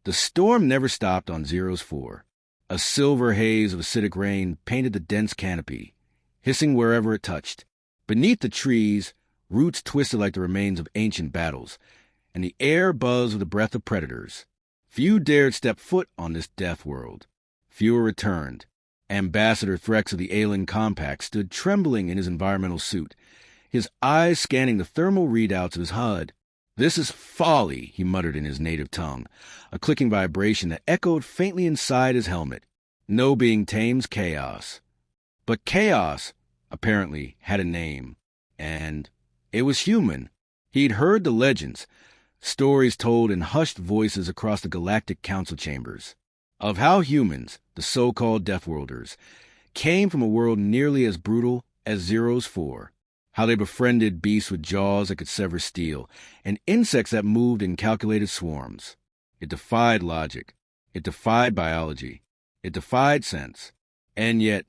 The storm never stopped on Xeros IV. A silver haze of acidic rain painted the dense canopy, hissing wherever it touched. Beneath the trees, roots twisted like the remains of ancient battles, and the air buzzed with the breath of predators. Few dared step foot on this death world. Fewer returned. Ambassador Threx of the Alien Compact stood trembling in his environmental suit, his eyes scanning the thermal readouts of his HUD. "This is folly," he muttered in his native tongue, a clicking vibration that echoed faintly inside his helmet. No being tames chaos. But chaos, apparently, had a name, and it was human. He'd heard the legends, stories told in hushed voices across the galactic council chambers, of how humans, the so-called Deathworlders, came from a world nearly as brutal as Xeros IV, how they befriended beasts with jaws that could sever steel, and insects that moved in calculated swarms. It defied logic. It defied biology. It defied sense. And yet,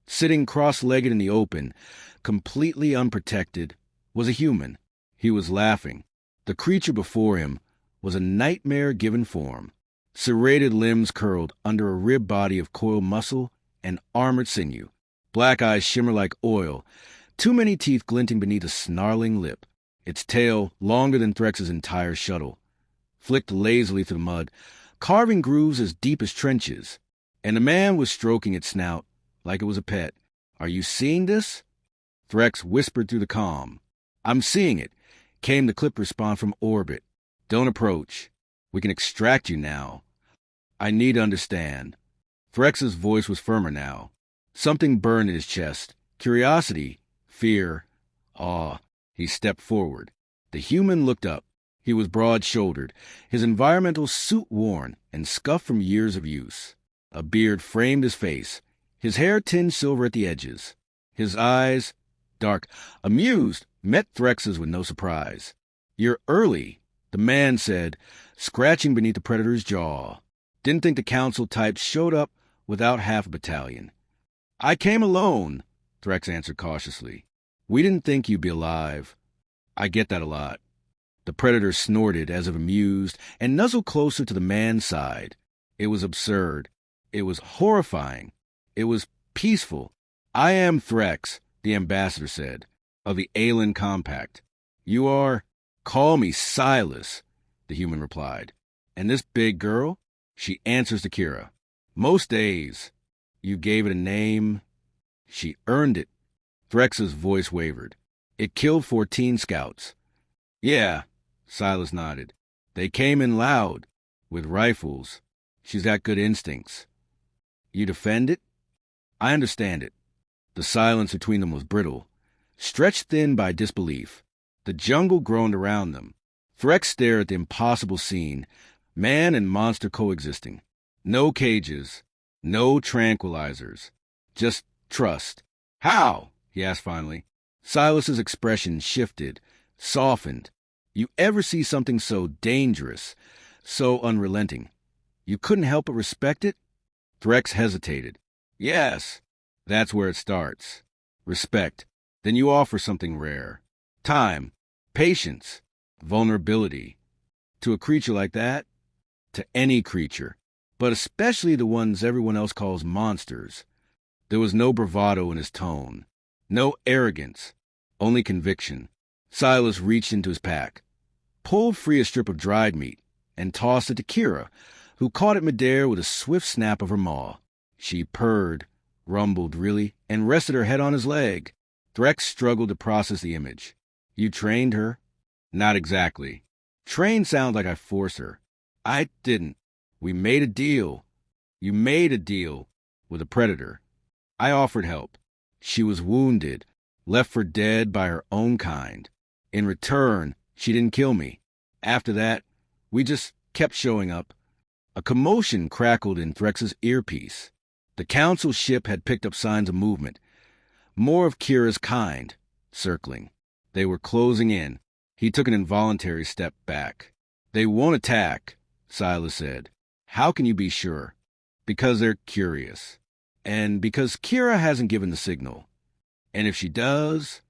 sitting cross-legged in the open, completely unprotected, was a human. He was laughing. The creature before him was a nightmare-given form. Serrated limbs curled under a ribbed body of coiled muscle and armored sinew. Black eyes shimmer like oil, too many teeth glinting beneath a snarling lip. Its tail, longer than Threx's entire shuttle, flicked lazily through the mud, carving grooves as deep as trenches. And the man was stroking its snout like it was a pet. "Are you seeing this?" Threx whispered through the calm. "I'm seeing it," came the clipped response from orbit. "Don't approach. We can extract you now. I need to understand." Threx's voice was firmer now. Something burned in his chest. Curiosity, fear, awe. He stepped forward. The human looked up. He was broad-shouldered, his environmental suit worn and scuffed from years of use. A beard framed his face, his hair tinged silver at the edges. His eyes, dark, amused, met Threx's with no surprise. "You're early," the man said, scratching beneath the predator's jaw. "Didn't think the council types showed up without half a battalion." "I came alone," Threx answered cautiously. "We didn't think you'd be alive." "I get that a lot." The predator snorted as if amused and nuzzled closer to the man's side. It was absurd. It was horrifying. It was peaceful. "I am Threx," the ambassador said, "of the Alien Compact. You are—" "Call me Silas," the human replied. "And this big girl? She answers to Kira. Most days. You gave it a name. She earned it." Threx's voice wavered. "It killed 14 scouts." "Yeah," Silas nodded. "They came in loud, with rifles. She's got good instincts." "You defend it?" "I understand it." The silence between them was brittle, stretched thin by disbelief. The jungle groaned around them. Threx stared at the impossible scene, man and monster coexisting. No cages, no tranquilizers, just trust. "How?" he asked finally. Silas's expression shifted, softened. "You ever see something so dangerous, so unrelenting, you couldn't help but respect it?" Threx hesitated. "Yes, that's where it starts. Respect. Then you offer something rare. Time, patience, vulnerability. To a creature like that? To any creature, but especially the ones everyone else calls monsters." There was no bravado in his tone, no arrogance, only conviction. Silas reached into his pack, pulled free a strip of dried meat, and tossed it to Kira, who caught it midair with a swift snap of her maw. She purred, rumbled really, and rested her head on his leg. Threx struggled to process the image. "You trained her?" "Not exactly. Trained sounds like I forced her. I didn't. We made a deal." "You made a deal with a predator." "I offered help. She was wounded, left for dead by her own kind. In return, she didn't kill me. After that, we just kept showing up." A commotion crackled in Threx's earpiece. The council ship had picked up signs of movement, more of Kira's kind, circling. They were closing in. He took an involuntary step back. "They won't attack," Silas said. "How can you be sure?" "Because they're curious. And because Kira hasn't given the signal. And if she does—"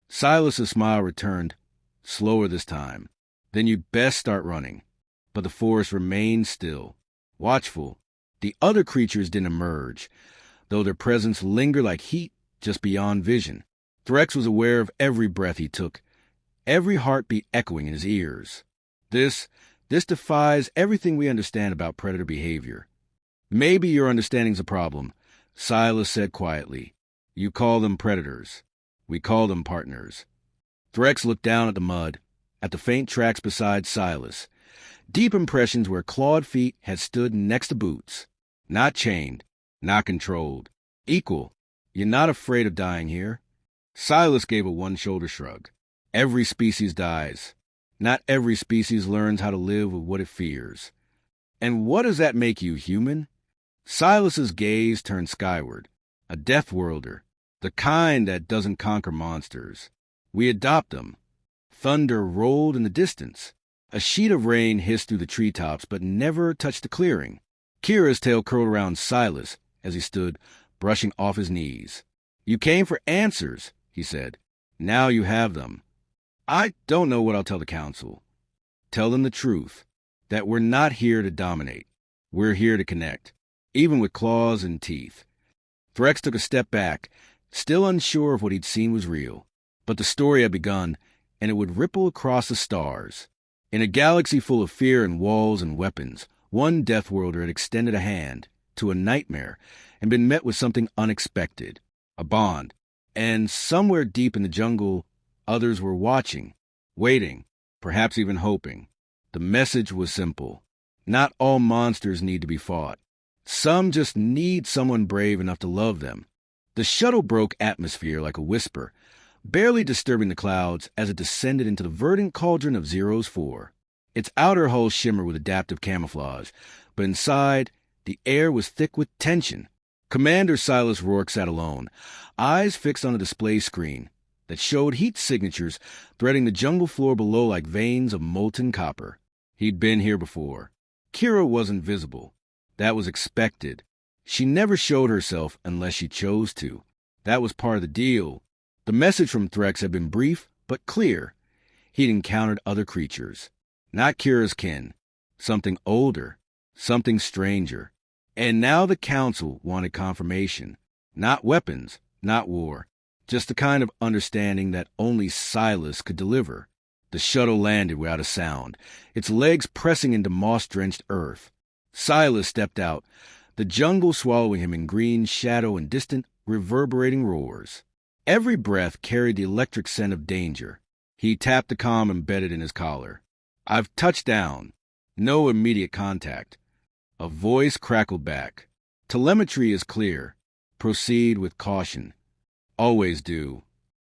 Silas's smile returned, slower this time. "Then you'd best start running." but the forest remained still, watchful. The other creatures didn't emerge, though their presence lingered like heat just beyond vision. Threx was aware of every breath he took, every heartbeat echoing in his ears. This defies everything we understand about predator behavior. Maybe your understanding's a problem, Silas said quietly. You call them predators. We call them partners. Threx looked down at the mud, at the faint tracks beside Silas. Deep impressions where clawed feet had stood next to boots. Not chained, not controlled. Equal. You're not afraid of dying here. Silas gave a one-shoulder shrug. Every species dies. Not every species learns how to live with what it fears. And what does that make you, human? Silas's gaze turned skyward. A Deathworlder. The kind that doesn't conquer monsters. We adopt them. Thunder rolled in the distance. A sheet of rain hissed through the treetops, but never touched the clearing. Kira's tail curled around Silas as he stood, brushing off his knees. You came for answers, he said. Now you have them. I don't know what I'll tell the council. Tell them the truth, that we're not here to dominate. We're here to connect, even with claws and teeth. Threx took a step back, still unsure if what he'd seen was real. But the story had begun, and it would ripple across the stars. In a galaxy full of fear and walls and weapons, one Deathworlder had extended a hand to a nightmare and been met with something unexpected, a bond. And somewhere deep in the jungle, others were watching, waiting, perhaps even hoping. The message was simple. Not all monsters need to be fought. Some just need someone brave enough to love them. The shuttle broke atmosphere like a whisper, barely disturbing the clouds as it descended into the verdant cauldron of Xeros IV. Its outer hull shimmered with adaptive camouflage, but inside, the air was thick with tension. Commander Silas Rourke sat alone, eyes fixed on a display screen that showed heat signatures threading the jungle floor below like veins of molten copper. He'd been here before. Kira wasn't visible. That was expected. She never showed herself unless she chose to. That was part of the deal. The message from Threx had been brief but clear. He'd encountered other creatures. Not Kira's kin. Something older. Something stranger. And now the council wanted confirmation. Not weapons. Not war. Just the kind of understanding that only Silas could deliver. The shuttle landed without a sound, its legs pressing into moss-drenched earth. Silas stepped out, the jungle swallowing him in green shadow and distant, reverberating roars. Every breath carried the electric scent of danger. He tapped the comm embedded in his collar. I've touched down. No immediate contact. A voice crackled back. Telemetry is clear. Proceed with caution. Always do.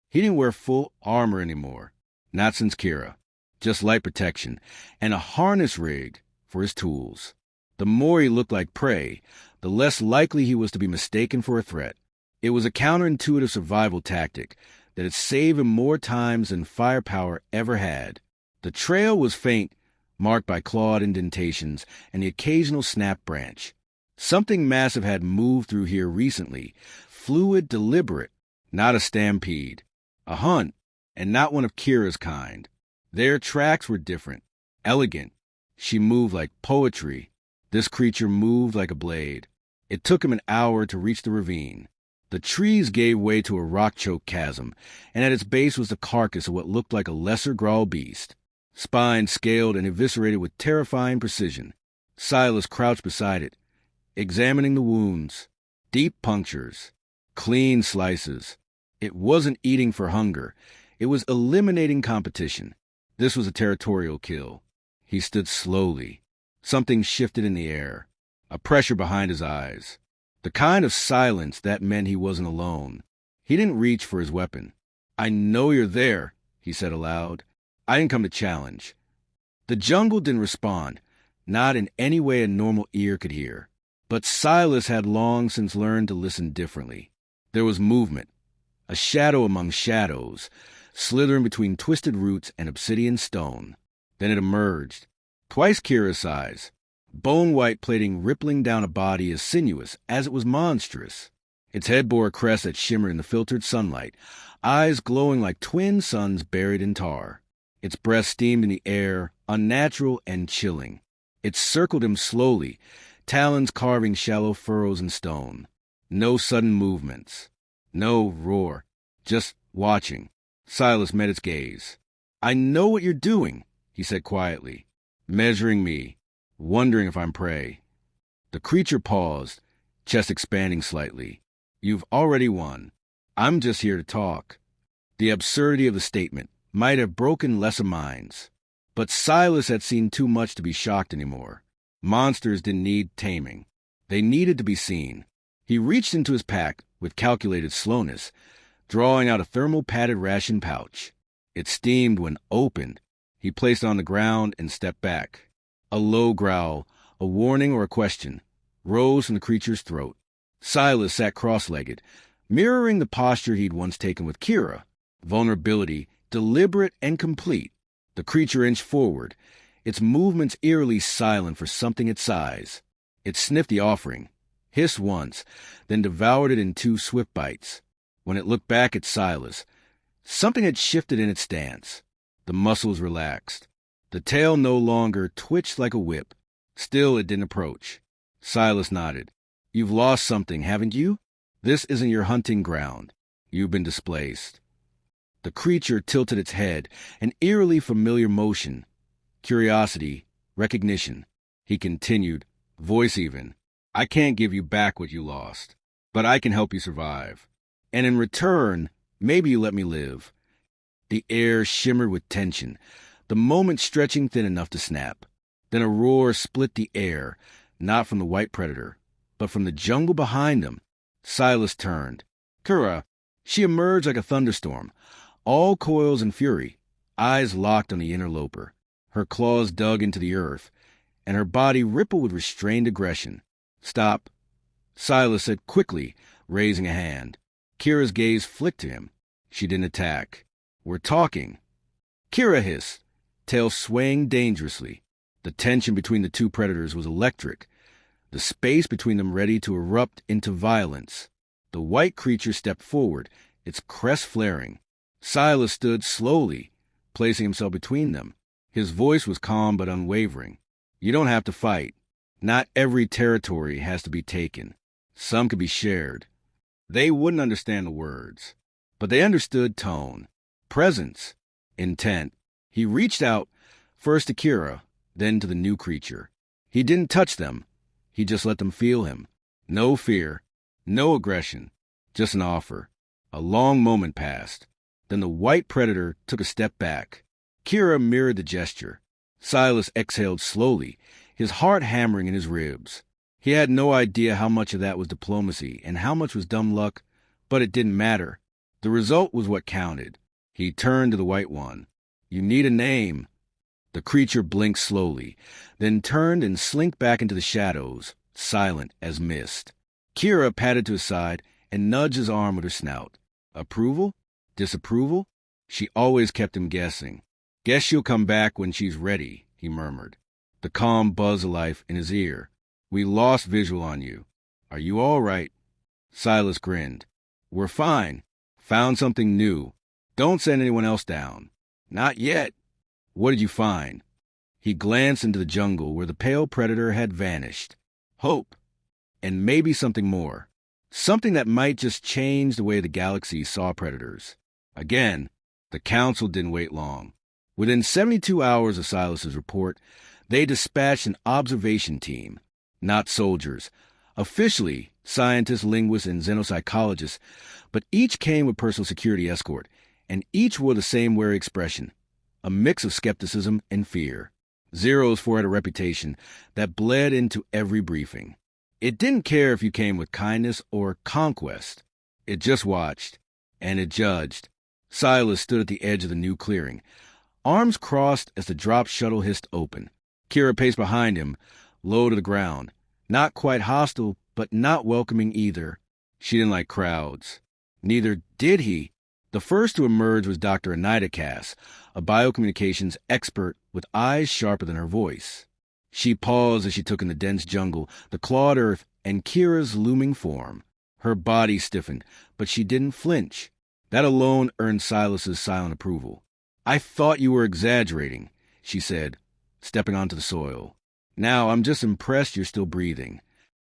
He didn't wear full armor anymore. Not since Kira. Just light protection, and a harness rigged for his tools. The more he looked like prey, the less likely he was to be mistaken for a threat. It was a counterintuitive survival tactic that had saved him more times than firepower ever had. The trail was faint, marked by clawed indentations and the occasional snap branch. Something massive had moved through here recently, fluid, deliberate, not a stampede. A hunt, and not one of Kira's kind. Their tracks were different, elegant. She moved like poetry. This creature moved like a blade. It took him an hour to reach the ravine. The trees gave way to a rock-choked chasm, and at its base was the carcass of what looked like a lesser growl beast, spine scaled and eviscerated with terrifying precision. Silas crouched beside it, examining the wounds. Deep punctures, clean slices. It wasn't eating for hunger. It was eliminating competition. This was a territorial kill. He stood slowly. Something shifted in the air, a pressure behind his eyes. The kind of silence that meant he wasn't alone. He didn't reach for his weapon. I know you're there, he said aloud. I didn't come to challenge. The jungle didn't respond, not in any way a normal ear could hear. But Silas had long since learned to listen differently. There was movement, a shadow among shadows, slithering between twisted roots and obsidian stone. Then it emerged, twice Kira's size, bone-white plating rippling down a body as sinuous as it was monstrous. Its head bore a crest that shimmered in the filtered sunlight, eyes glowing like twin suns buried in tar. Its breath steamed in the air, unnatural and chilling. It circled him slowly, talons carving shallow furrows in stone. No sudden movements. No roar. Just watching. Silas met its gaze. "I know what you're doing," he said quietly, measuring me, wondering if I'm prey. The creature paused, chest expanding slightly. "You've already won. I'm just here to talk." The absurdity of the statement might have broken lesser minds. But Silas had seen too much to be shocked anymore. Monsters didn't need taming. They needed to be seen. He reached into his pack with calculated slowness, drawing out a thermal-padded ration pouch. It steamed when opened. He placed it on the ground and stepped back. A low growl, a warning or a question, rose from the creature's throat. Silas sat cross-legged, mirroring the posture he'd once taken with Kira. Vulnerability, deliberate and complete. The creature inched forward, its movements eerily silent for something its size. It sniffed the offering, hissed once, then devoured it in 2 swift bites. When it looked back at Silas, something had shifted in its stance. The muscles relaxed. The tail no longer twitched like a whip. Still, it didn't approach. Silas nodded. "You've lost something, haven't you? This isn't your hunting ground. You've been displaced." The creature tilted its head, an eerily familiar motion. Curiosity, recognition. He continued, voice even. "I can't give you back what you lost, but I can help you survive. And in return, maybe you let me live." The air shimmered with tension, the moment stretching thin enough to snap. Then a roar split the air, not from the white predator, but from the jungle behind them. Silas turned. Kira, she emerged like a thunderstorm, all coils and fury, eyes locked on the interloper. Her claws dug into the earth, and her body rippled with restrained aggression. "Stop," Silas said quickly, raising a hand. Kira's gaze flicked to him. She didn't attack. "We're talking." Kira hissed, tail swaying dangerously. The tension between the 2 predators was electric, the space between them ready to erupt into violence. The white creature stepped forward, its crest flaring. Silas stood slowly, placing himself between them. His voice was calm but unwavering. "You don't have to fight. Not every territory has to be taken. Some could be shared." They wouldn't understand the words, but they understood tone, presence, intent. He reached out, first to Kira, then to the new creature. He didn't touch them. He just let them feel him. No fear, no aggression, just an offer. A long moment passed. Then the white predator took a step back. Kira mirrored the gesture. Silas exhaled slowly, his heart hammering in his ribs. He had no idea how much of that was diplomacy and how much was dumb luck, but it didn't matter. The result was what counted. He turned to the white one. "You need a name." The creature blinked slowly, then turned and slinked back into the shadows, silent as mist. Kira patted to his side and nudged his arm with her snout. Approval? Disapproval? She always kept him guessing. "Guess she'll come back when she's ready," he murmured, the calm buzz of life in his ear. "We lost visual on you. Are you all right?" Silas grinned. "We're fine. Found something new. Don't send anyone else down." "Not yet." "What did you find?" He glanced into the jungle where the pale predator had vanished. Hope. And maybe something more. Something that might just change the way the galaxy saw predators. Again, the council didn't wait long. Within 72 hours of Silas's report, they dispatched an observation team. Not soldiers. Officially, scientists, linguists, and xenopsychologists, but each came with personal security escort, and each wore the same wary expression, a mix of skepticism and fear. Xeros IV had a reputation that bled into every briefing. It didn't care if you came with kindness or conquest. It just watched, and it judged. Silas stood at the edge of the new clearing, arms crossed as the drop shuttle hissed open. Kira paced behind him, low to the ground. Not quite hostile, but not welcoming either. She didn't like crowds. Neither did he. The first to emerge was Dr. Nyra, a biocommunications expert with eyes sharper than her voice. She paused as she took in the dense jungle, the clawed earth, and Kira's looming form. Her body stiffened, but she didn't flinch. That alone earned Silas's silent approval. "I thought you were exaggerating," she said, stepping onto the soil. Now, I'm just impressed you're still breathing.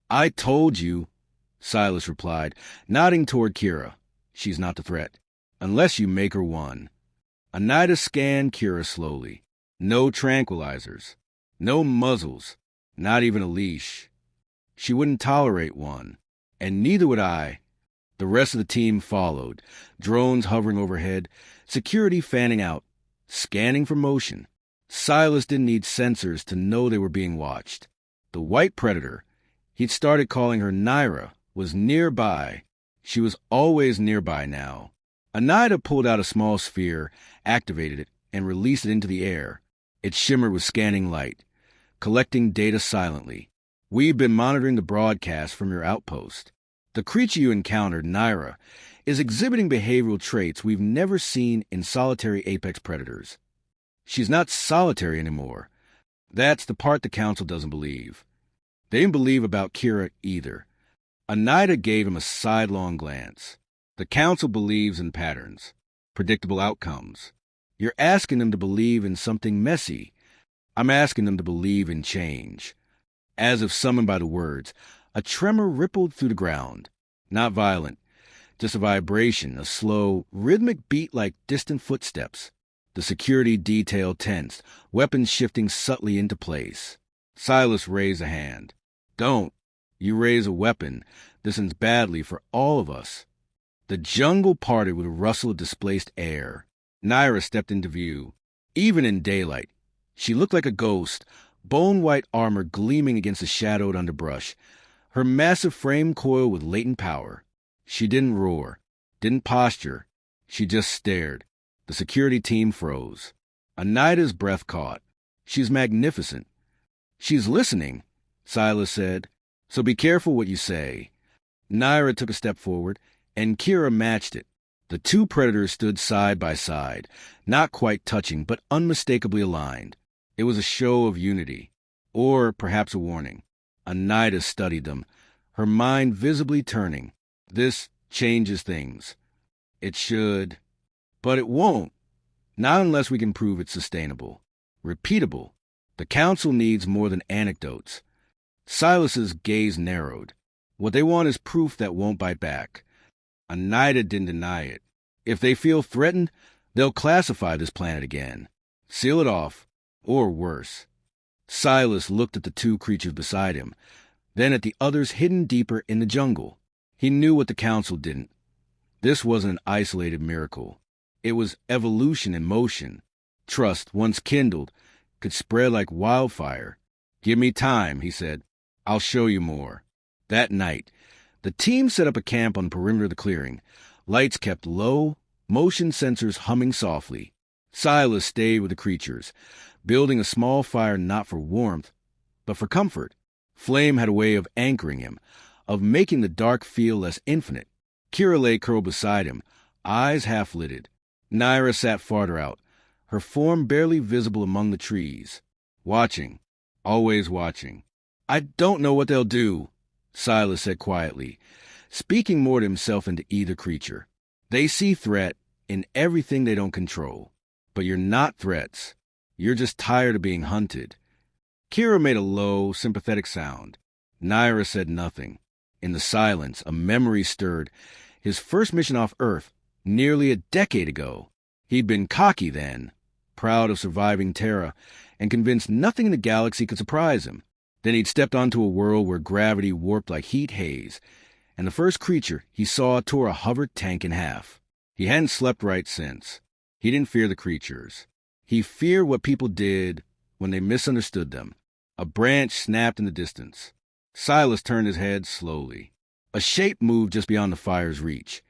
I told you, Silas replied, nodding toward Kira. She's not the threat. Unless you make her one. Nyra scanned Kira slowly. No tranquilizers. No muzzles. Not even a leash. She wouldn't tolerate one. And neither would I. The rest of the team followed, drones hovering overhead, security fanning out, scanning for motion. Silas didn't need sensors to know they were being watched. The white predator, he'd started calling her Nyra, was nearby. She was always nearby now. Nyra pulled out a small sphere, activated it, and released it into the air. It shimmered with scanning light, collecting data silently. We've been monitoring the broadcast from your outpost. The creature you encountered, Nyra, is exhibiting behavioral traits we've never seen in solitary apex predators. She's not solitary anymore. That's the part the Council doesn't believe. They didn't believe about Kira either. Nyra gave him a sidelong glance. The Council believes in patterns, predictable outcomes. You're asking them to believe in something messy. I'm asking them to believe in change. As if summoned by the words, a tremor rippled through the ground. Not violent, just a vibration, a slow, rhythmic beat like distant footsteps. The security detail tensed, weapons shifting subtly into place. Silas raised a hand. Don't. You raise a weapon. This ends badly for all of us. The jungle parted with a rustle of displaced air. Nyra stepped into view. Even in daylight, she looked like a ghost, bone-white armor gleaming against the shadowed underbrush. Her massive frame coiled with latent power. She didn't roar, didn't posture. She just stared. The security team froze. Nyra's breath caught. She's magnificent. She's listening, Silas said. So be careful what you say. Nyra took a step forward, and Kira matched it. The two predators stood side by side, not quite touching, but unmistakably aligned. It was a show of unity, or perhaps a warning. Nyra studied them, her mind visibly turning. This changes things. It should, but it won't. Not unless we can prove it's sustainable, repeatable. The Council needs more than anecdotes. Silas's gaze narrowed. What they want is proof that won't bite back. Nyra didn't deny it. If they feel threatened, they'll classify this planet again. Seal it off, or worse. Silas looked at the two creatures beside him, then at the others hidden deeper in the jungle. He knew what the Council didn't. This wasn't an isolated miracle. It was evolution in motion. Trust, once kindled, could spread like wildfire. Give me time, he said. I'll show you more. That night, the team set up a camp on the perimeter of the clearing. Lights kept low, motion sensors humming softly. Silas stayed with the creatures, building a small fire not for warmth, but for comfort. Flame had a way of anchoring him, of making the dark feel less infinite. Kira lay curled beside him, eyes half-lidded. Nyra sat farther out, her form barely visible among the trees. Watching, always watching. I don't know what they'll do, Silas said quietly, speaking more to himself than to either creature. They see threat in everything they don't control. But you're not threats. You're just tired of being hunted. Kira made a low, sympathetic sound. Nyra said nothing. In the silence, a memory stirred. His first mission off Earth, nearly a decade ago. He'd been cocky then, proud of surviving Terra, and convinced nothing in the galaxy could surprise him. Then he'd stepped onto a world where gravity warped like heat haze, and the first creature he saw tore a hovered tank in half. He hadn't slept right since. He didn't fear the creatures. He feared what people did when they misunderstood them. A branch snapped in the distance. Silas turned his head slowly. A shape moved just beyond the fire's reach.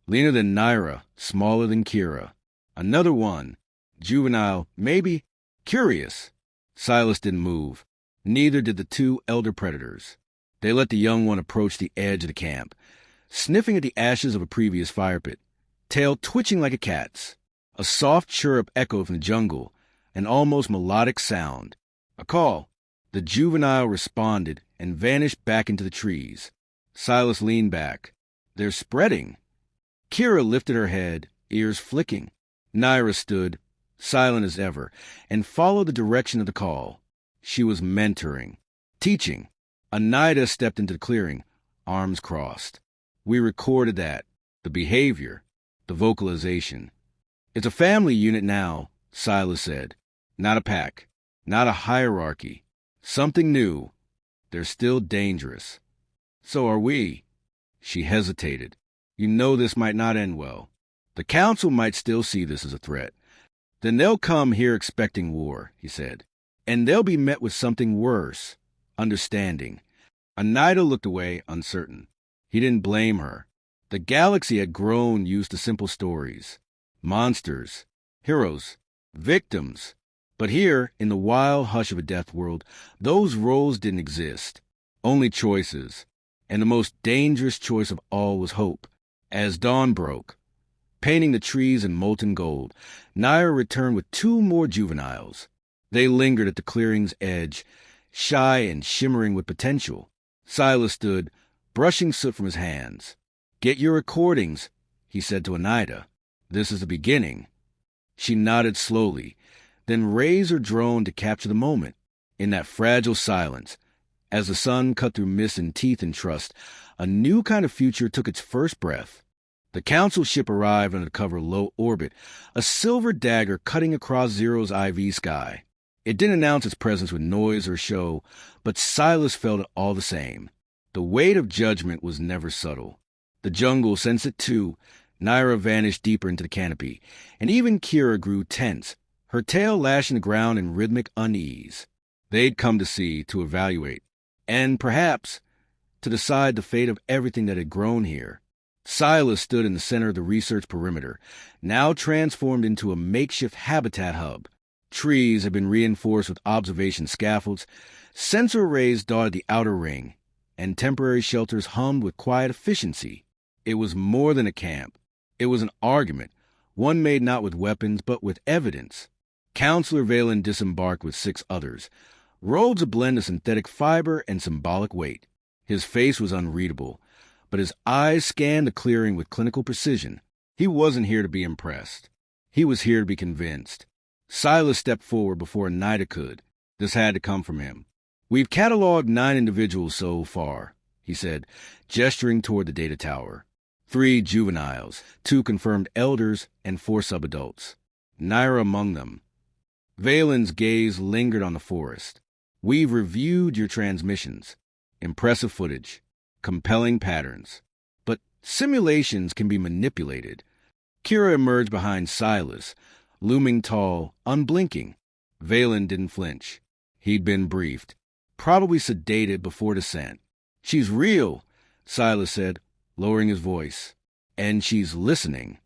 Leaner than Nyra, smaller than Kira. Another one. Juvenile, maybe. Curious. Silas didn't move. Neither did the two elder predators. They let the young one approach the edge of the camp, sniffing at the ashes of a previous fire pit, tail twitching like a cat's. A soft chirrup echoed from the jungle, an almost melodic sound. A call. The juvenile responded and vanished back into the trees. Silas leaned back. They're spreading. Kira lifted her head, ears flicking. Nyra stood, silent as ever, and followed the direction of the call. She was mentoring, teaching. Nyra stepped into the clearing, arms crossed. We recorded that, the behavior, the vocalization. It's a family unit now, Silas said. Not a pack, not a hierarchy. Something new. They're still dangerous. So are we. She hesitated. You know this might not end well. The council might still see this as a threat. Then they'll come here expecting war, he said. And they'll be met with something worse, understanding. Nyra looked away, uncertain. He didn't blame her. The galaxy had grown used to simple stories. Monsters, heroes, victims. But here, in the wild hush of a death world, those roles didn't exist. Only choices. And the most dangerous choice of all was hope. As dawn broke, painting the trees in molten gold, Nyra returned with 2 more juveniles. They lingered at the clearing's edge, shy and shimmering with potential. Silas stood, brushing soot from his hands. Get your recordings, he said to Nyra. This is the beginning. She nodded slowly, then raised her drone to capture the moment. In that fragile silence, as the sun cut through mist and teeth and trust, a new kind of future took its first breath. The council ship arrived under the cover of low orbit, a silver dagger cutting across Xero's IV sky. It didn't announce its presence with noise or show, but Silas felt it all the same. The weight of judgment was never subtle. The jungle sensed it too. Nyra vanished deeper into the canopy, and even Kira grew tense, her tail lashing the ground in rhythmic unease. They'd come to see, to evaluate, and perhaps to decide the fate of everything that had grown here. Silas stood in the center of the research perimeter, now transformed into a makeshift habitat hub. Trees had been reinforced with observation scaffolds, sensor arrays dotted the outer ring, and temporary shelters hummed with quiet efficiency. It was more than a camp. It was an argument, one made not with weapons but with evidence. Counselor Valen disembarked with 6 others, robes a blend of synthetic fiber and symbolic weight. His face was unreadable, but his eyes scanned the clearing with clinical precision. He wasn't here to be impressed. He was here to be convinced. Silas stepped forward before Nyra could. This had to come from him. We've cataloged 9 individuals so far, he said, gesturing toward the data tower. 3 juveniles, 2 confirmed elders, and 4 subadults. Nyra among them. Valen's gaze lingered on the forest. We've reviewed your transmissions. Impressive footage. Compelling patterns. But simulations can be manipulated. Kira emerged behind Silas, looming tall, unblinking. Valen didn't flinch. He'd been briefed. Probably sedated before descent. She's real, Silas said, lowering his voice. And she's listening.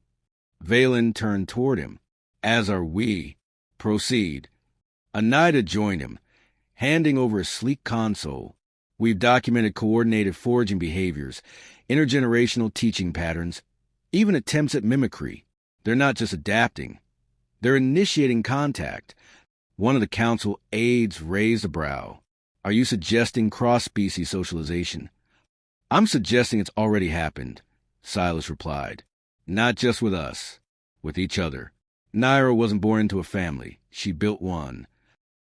Valen turned toward him. As are we. Proceed. Nyra joined him, handing over a sleek console. We've documented coordinated foraging behaviors, intergenerational teaching patterns, even attempts at mimicry. They're not just adapting. They're initiating contact. One of the council aides raised a brow. Are you suggesting cross-species socialization? I'm suggesting it's already happened, Silas replied. Not just with us, with each other. Nyra wasn't born into a family. She built one.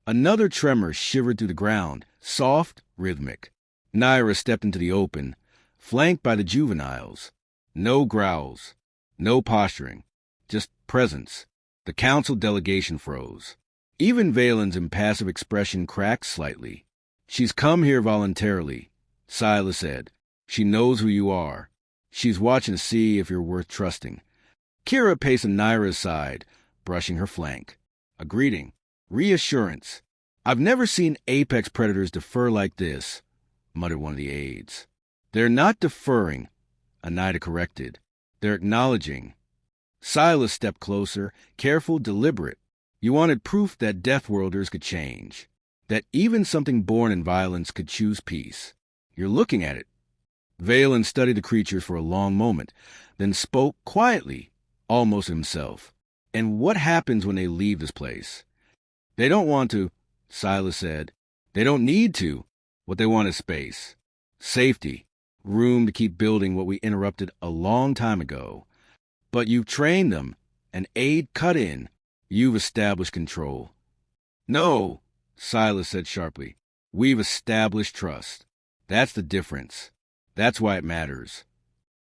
Another tremor shivered through the ground, soft, rhythmic. Nyra stepped into the open, flanked by the juveniles. No growls, no posturing, just presence. The council delegation froze. Even Valen's impassive expression cracked slightly. She's come here voluntarily, Silas said. She knows who you are. She's watching to see if you're worth trusting. Kira paced to Nyra's side, brushing her flank. A greeting. Reassurance. I've never seen apex predators defer like this, muttered one of the aides. They're not deferring, Nyra corrected. They're acknowledging. Silas stepped closer, careful, deliberate. You wanted proof that Deathworlders could change, that even something born in violence could choose peace. You're looking at it. Valen studied the creatures for a long moment, then spoke quietly, almost himself. And what happens when they leave this place? They don't want to, Silas said. They don't need to. What they want is space. Safety. Room to keep building what we interrupted a long time ago. But you've trained them. An aid cut in. You've established control. No, Silas said sharply. "We've established trust. That's the difference. That's why it matters."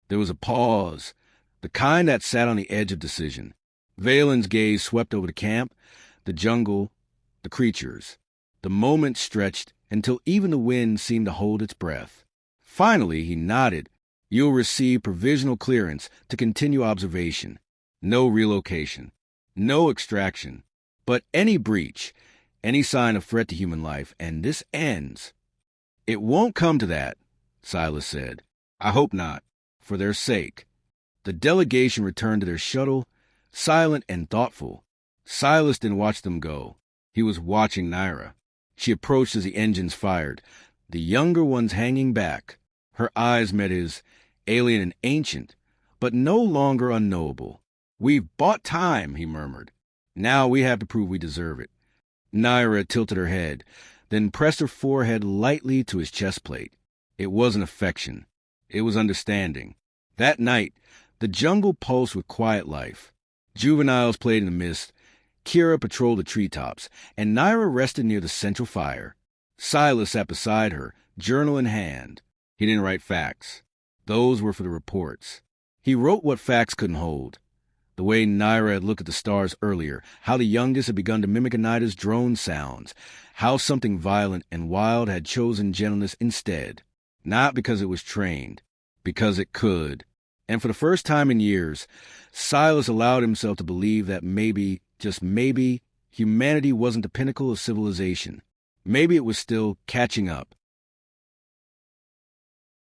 There was a pause, the kind that sat on the edge of decision. Valen's gaze swept over the camp, the jungle, the creatures. The moment stretched until even the wind seemed to hold its breath. Finally, he nodded. "You'll receive provisional clearance to continue observation. No relocation. No extraction. But any breach, any sign of threat to human life, and this ends." "It won't come to that," Silas said. "I hope not, for their sake." The delegation returned to their shuttle, silent and thoughtful. Silas didn't watch them go. He was watching Nyra. She approached as the engines fired, the younger ones hanging back. Her eyes met his, alien and ancient, but no longer unknowable. "We've bought time," he murmured. "Now we have to prove we deserve it." Nyra tilted her head, then pressed her forehead lightly to his chest plate. It wasn't affection. It was understanding. That night, the jungle pulsed with quiet life. Juveniles played in the mist, Kira patrolled the treetops, and Nyra rested near the central fire. Silas sat beside her, journal in hand. He didn't write facts. Those were for the reports. He wrote what facts couldn't hold. The way Nyra had looked at the stars earlier, how the youngest had begun to mimic Anida's drone sounds, how something violent and wild had chosen gentleness instead. Not because it was trained, because it could. And for the first time in years, Silas allowed himself to believe that maybe, just maybe, humanity wasn't the pinnacle of civilization. Maybe it was still catching up.